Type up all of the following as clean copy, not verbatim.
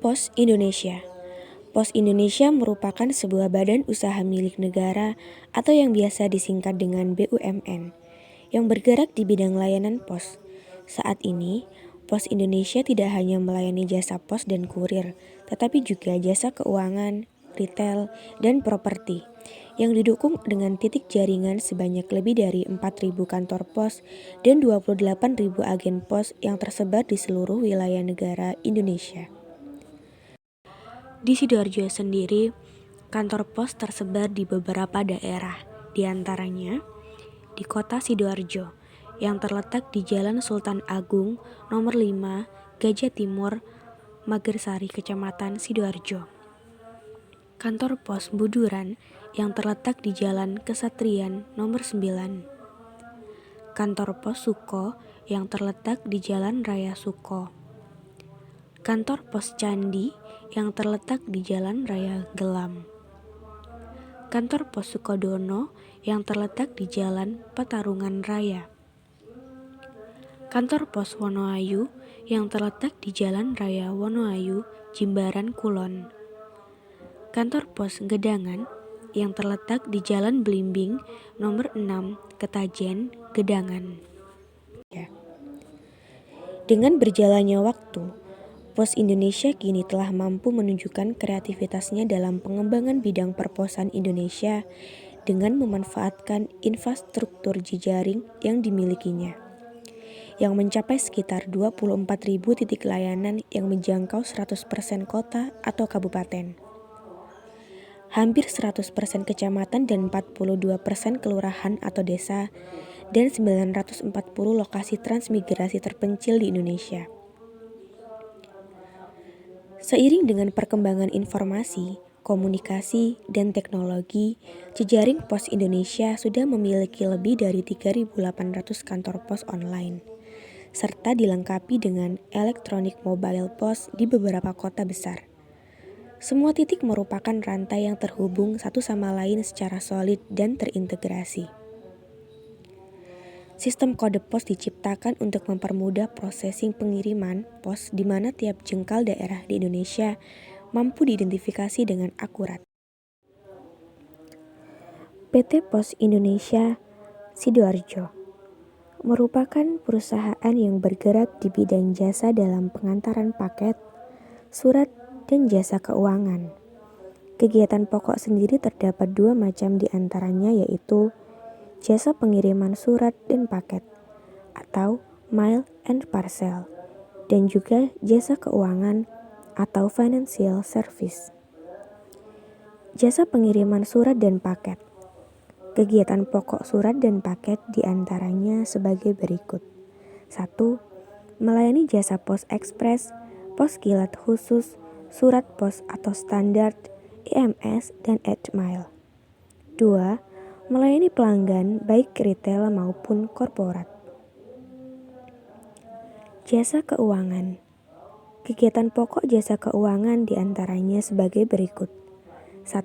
Pos Indonesia. Pos Indonesia merupakan sebuah badan usaha milik negara atau yang biasa disingkat dengan BUMN, yang bergerak di bidang layanan pos. Saat ini, Pos Indonesia tidak hanya melayani jasa pos dan kurir, tetapi juga jasa keuangan, retail, dan properti, yang didukung dengan titik jaringan sebanyak lebih dari 4.000 kantor pos dan 28.000 agen pos yang tersebar di seluruh wilayah negara Indonesia. Di Sidoarjo sendiri, kantor pos tersebar di beberapa daerah, di antaranya di kota Sidoarjo, yang terletak di Jalan Sultan Agung nomor 5, Gajah Timur, Magersari, Kecamatan Sidoarjo. Kantor pos Buduran yang terletak di Jalan Kesatrian nomor 9. Kantor pos Suko yang terletak di Jalan Raya Suko. Kantor pos Candi yang terletak di Jalan Raya Gelam. Kantor pos Sukodono yang terletak di Jalan Petarungan Raya. Kantor pos Wonoayu yang terletak di Jalan Raya Wonoayu, Jimbaran Kulon. Kantor pos Gedangan yang terletak di Jalan Belimbing nomor 6, Ketajen, Gedangan. Dengan berjalannya waktu, Pos Indonesia kini telah mampu menunjukkan kreativitasnya dalam pengembangan bidang perposan Indonesia dengan memanfaatkan infrastruktur jejaring yang dimilikinya, yang mencapai sekitar 24.000 titik layanan yang menjangkau 100% kota atau kabupaten, hampir 100% kecamatan dan 42% kelurahan atau desa, dan 940 lokasi transmigrasi terpencil di Indonesia. Seiring dengan perkembangan informasi, komunikasi, dan teknologi, jejaring Pos Indonesia sudah memiliki lebih dari 3.800 kantor pos online, serta dilengkapi dengan elektronik mobile pos di beberapa kota besar. Semua titik merupakan rantai yang terhubung satu sama lain secara solid dan terintegrasi. Sistem kode pos diciptakan untuk mempermudah prosesing pengiriman pos di mana tiap jengkal daerah di Indonesia mampu diidentifikasi dengan akurat. PT Pos Indonesia Sidoarjo merupakan perusahaan yang bergerak di bidang jasa dalam pengantaran paket, surat, dan jasa keuangan. Kegiatan pokok sendiri terdapat dua macam di antaranya, yaitu jasa pengiriman surat dan paket atau mail and parcel, dan juga jasa keuangan atau financial service. Jasa pengiriman surat dan paket. Kegiatan pokok surat dan paket diantaranya sebagai berikut. 1. Melayani jasa pos ekspres, pos kilat khusus, surat pos atau standar, EMS, dan Edmail. 2. Melayani pelanggan baik retail maupun korporat. Jasa keuangan. Kegiatan pokok jasa keuangan diantaranya sebagai berikut. 1.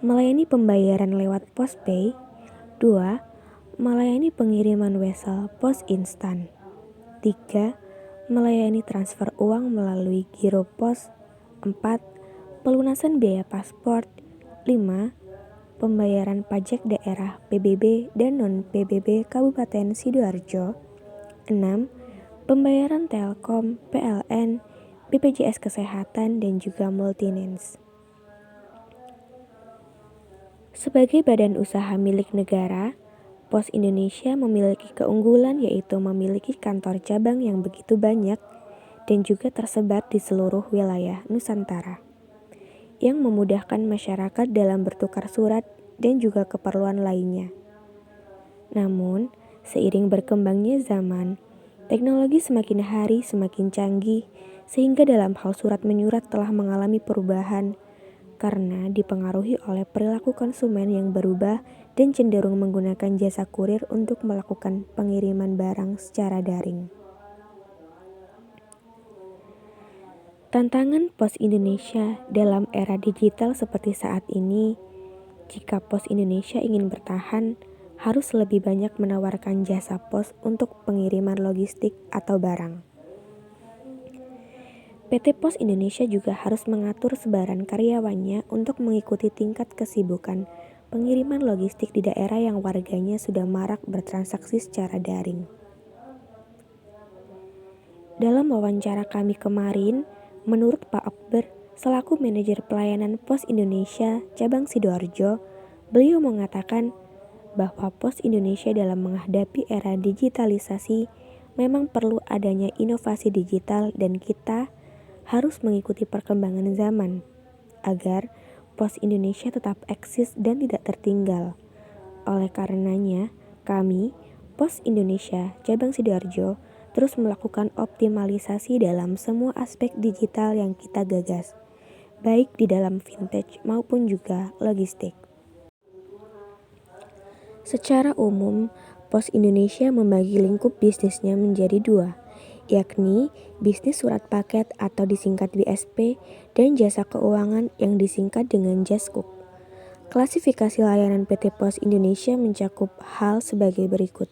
Melayani pembayaran lewat postpay. 2. Melayani pengiriman wesel pos instan. 3. Melayani transfer uang melalui giro pos. 4. Pelunasan biaya paspor. 5. Pembayaran pajak daerah PBB dan non-PBB Kabupaten Sidoarjo. 6. Pembayaran Telkom, PLN, BPJS Kesehatan, dan juga Multinens. Sebagai badan usaha milik negara, Pos Indonesia memiliki keunggulan yaitu memiliki kantor cabang yang begitu banyak dan juga tersebar di seluruh wilayah Nusantara, yang memudahkan masyarakat dalam bertukar surat dan juga keperluan lainnya. Namun, seiring berkembangnya zaman, teknologi semakin hari semakin canggih sehingga dalam hal surat menyurat telah mengalami perubahan karena dipengaruhi oleh perilaku konsumen yang berubah dan cenderung menggunakan jasa kurir untuk melakukan pengiriman barang secara daring. Tantangan Pos Indonesia dalam era digital seperti saat ini, jika Pos Indonesia ingin bertahan, harus lebih banyak menawarkan jasa pos untuk pengiriman logistik atau barang. PT Pos Indonesia juga harus mengatur sebaran karyawannya untuk mengikuti tingkat kesibukan pengiriman logistik di daerah yang warganya sudah marak bertransaksi secara daring. Dalam wawancara kami kemarin, menurut Pak Akbar, selaku manajer pelayanan Pos Indonesia Cabang Sidoarjo, beliau mengatakan bahwa Pos Indonesia dalam menghadapi era digitalisasi memang perlu adanya inovasi digital dan kita harus mengikuti perkembangan zaman agar Pos Indonesia tetap eksis dan tidak tertinggal. Oleh karenanya, kami, Pos Indonesia Cabang Sidoarjo, terus melakukan optimalisasi dalam semua aspek digital yang kita gagas, baik di dalam vintage maupun juga logistik. Secara umum, Pos Indonesia membagi lingkup bisnisnya menjadi dua, yakni bisnis surat paket atau disingkat BSP dan jasa keuangan yang disingkat dengan Jaskuk. Klasifikasi layanan PT Pos Indonesia mencakup hal sebagai berikut.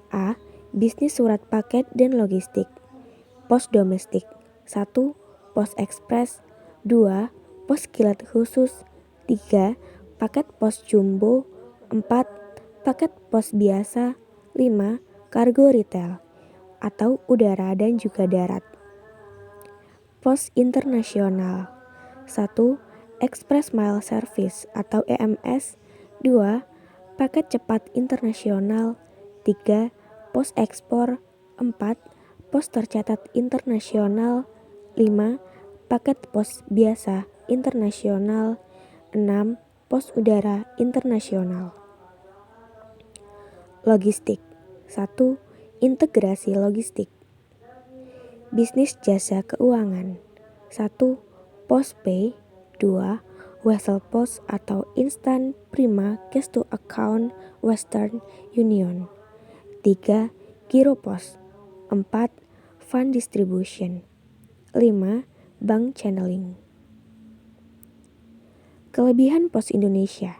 A. Bisnis surat paket dan logistik. Pos domestik. 1. Pos ekspres. 2. Pos kilat khusus. 3. Paket pos jumbo. 4. Paket pos biasa. 5. Kargo retail atau udara dan juga darat. Pos internasional. 1. Express Mail Service atau EMS. 2. Paket cepat internasional. 3. Pos ekspor. 4. Pos tercatat internasional. 5. Paket pos biasa internasional. 6. Pos udara internasional. Logistik. 1. Integrasi logistik. Bisnis jasa keuangan. 1. Postpay. 2. Wesel Pos atau Instant Prima Cash to Account Western Union. 3. Giropos. 4. Fund Distribution. 5. Bank Channeling. Kelebihan Pos Indonesia.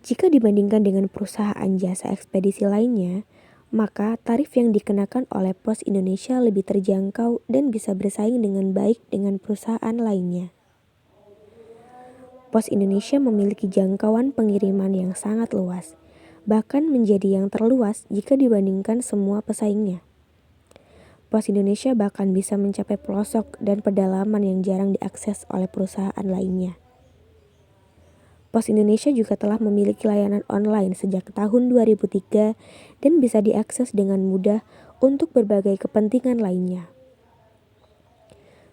Jika dibandingkan dengan perusahaan jasa ekspedisi lainnya, maka tarif yang dikenakan oleh Pos Indonesia lebih terjangkau dan bisa bersaing dengan baik dengan perusahaan lainnya. Pos Indonesia memiliki jangkauan pengiriman yang sangat luas, bahkan menjadi yang terluas jika dibandingkan semua pesaingnya. Pos Indonesia bahkan bisa mencapai pelosok dan pedalaman yang jarang diakses oleh perusahaan lainnya. Pos Indonesia juga telah memiliki layanan online sejak tahun 2003 dan bisa diakses dengan mudah untuk berbagai kepentingan lainnya.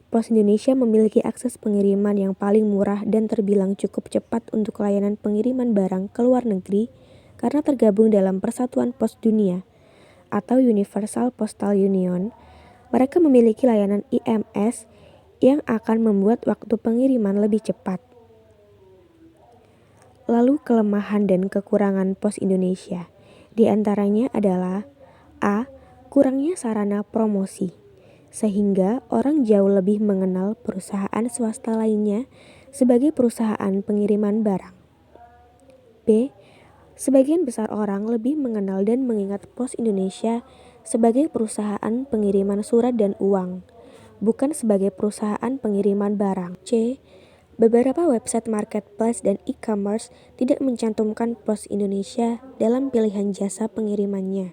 Pos Indonesia memiliki akses pengiriman yang paling murah dan terbilang cukup cepat untuk layanan pengiriman barang ke luar negeri karena tergabung dalam Persatuan Pos Dunia atau Universal Postal Union. Mereka memiliki layanan IMS yang akan membuat waktu pengiriman lebih cepat. Lalu kelemahan dan kekurangan Pos Indonesia. Di antaranya adalah A. Kurangnya sarana promosi, sehingga orang jauh lebih mengenal perusahaan swasta lainnya sebagai perusahaan pengiriman barang. B. Sebagian besar orang lebih mengenal dan mengingat Pos Indonesia sebagai perusahaan pengiriman surat dan uang, bukan sebagai perusahaan pengiriman barang. C. Beberapa website marketplace dan e-commerce tidak mencantumkan Pos Indonesia dalam pilihan jasa pengirimannya.